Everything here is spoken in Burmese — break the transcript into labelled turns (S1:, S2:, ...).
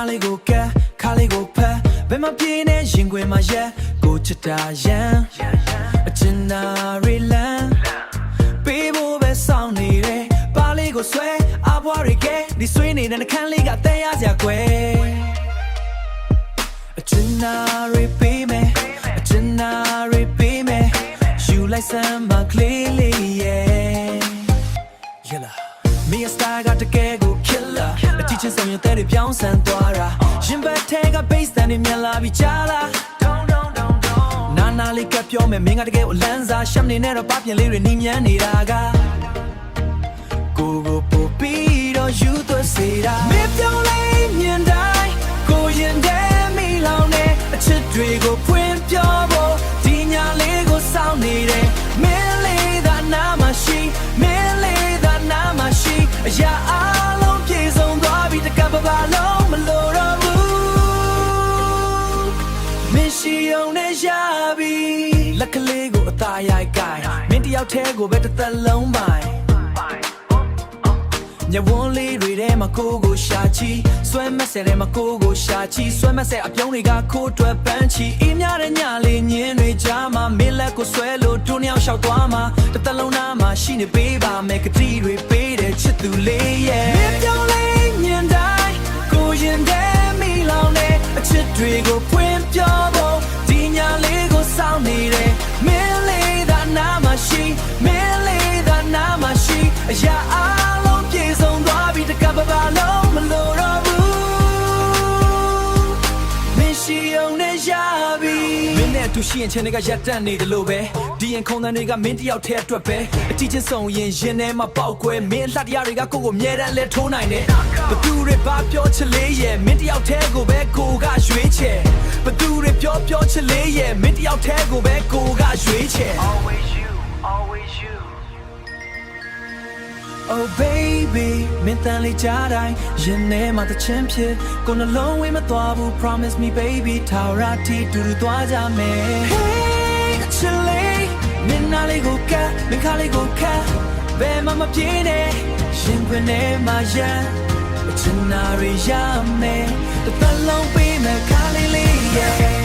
S1: လေးကိုကဲခါလေးကိုဖက်ဘယ်မှာပြင်းနေရင်ခွင်မှာရက်ကိုချစ်တာရန်အချင်နာရီလန်ပေးဖို့ပဲစောင့်နေတယ်ပါလေးကိုဆွဲအဘွားတွေကဲဒီဆွေးနေတဲ့နှခမ်းလေးကတဲရစရာကွယ်အချင်နာရီပေးမယ်အချင်နာရီပေးမယ်ယူလိုက်စမ်းမကလေးလေးရဲ့Me a star got the kego killer. The teacher some you tellပြောင်းဆန်သွားတာရင်ဘတ်ထဲက bass တန်နေမြန်လာပြီးကြားလာနာနာလေးကပြောမယ်မင်းကတကယ်ကိုလန်းစားရှမ်းနေနဲ့တော့ပပြင်းလေးတွေနှီးမြန်းနေတာကကိုကိုပို့ပြီးတော့ယူသွေးစေတာမင်းပြောင်းလေးမြင်တိုင်းကိုရင်ထဲမိလောင်နေအချစ်တွေကိုဖွင့်ပြောဖို့ဒီညာလေးကိုစောင့်နေတယ်မင်းလေးသာနာမရှိမင်းလေးသာနာမရှိအရာအလုံးပြေဆုံးသွားပြီတကပ်ပါလုံးမလို့တော့ဘူးမင်းရှိအောင်နဲ့ရပြီလက်ကလေးကိုအသားရိုက်ကိုင်းမင်းတယောက်တည်းကိုပဲတစ်သက်လုံးပိုင်ညဝန်းလေးတွေထဲမှာကိုကိုရှာချီဆွဲမက်ဆဲထဲမှာကိုကိုရှာချီဆွဲမက်ဆဲအပြုံးတွေကခိုးတွယ်ပန်းချီအေးများတဲ့ညလေးညင်းတွေကြားမှာမင်းလက်ကိုဆွဲလို့ဒုနှစ်ယောက်လျှောက်သွားမှာတစ်သက်လုံးသားမှာရှိနေပေးပါမယ်ကတိတွေပေးတဲ့ချစ်သူလေးရဲ့မင်းပြောင်းလေးညင်တိုင်းကိုရင်ထဲမိလောင်နေအချစ်တွေကိုဖွင့်ပြောဖို့ဒီညလေးကိုစောင့်နေတယ်မင်းလေးသာနာမရှိမင်းလေးသာနာမရှိအရာအလုံးပြေဆုံးသွားပြီတကပ်ပါလုံးမလို့တော့ဘူးမင်းရှိအောင်နဲ့ရပြီမင်းနဲ့အတူရှိရင်ချင်းတွေကရက်တန့်နေတယ်လို့ပဲဒီရင်ခုံတန်းတွေကမင်းတယောက်တည်းအတွက်ပဲအတီးချင်းဆုံးရင်ရင်ထဲမှာပေါက်ကွဲမင်းအလှတရားတွေကကိုကိုမြဲတမ်းလဲထိုးနိုင်တယ်ဘသူတွေဘာပြောချစ်လေးရဲ့မင်းတယောက်တည်းကိုပဲကိုကရွေးချယ်ဘသူတွေပြောချစ်လေးရဲ့မင်းတယောက်တည်းကိုပဲကိုကရွေးချယ်
S2: always you
S1: Oh baby မင်းတန်လေးကြားတိုင်းရင်ထဲမှာတချင်ဖြစ်ကိုနှလုံးဝေးမသွားဘူး promise me baby ထာဝရတီတူတူသွားကြမယ် Hey အချစ်လေးမင်းနာလေးကိုကဲမင်းခါလေးကိုခါဘယ်မှမပြေးနဲ့ရင်ခွင်ထဲမှာရန်အချင်နာရီရမယ်တစ်သက်လုံးပေးမယ်ခါလေးလေး yeah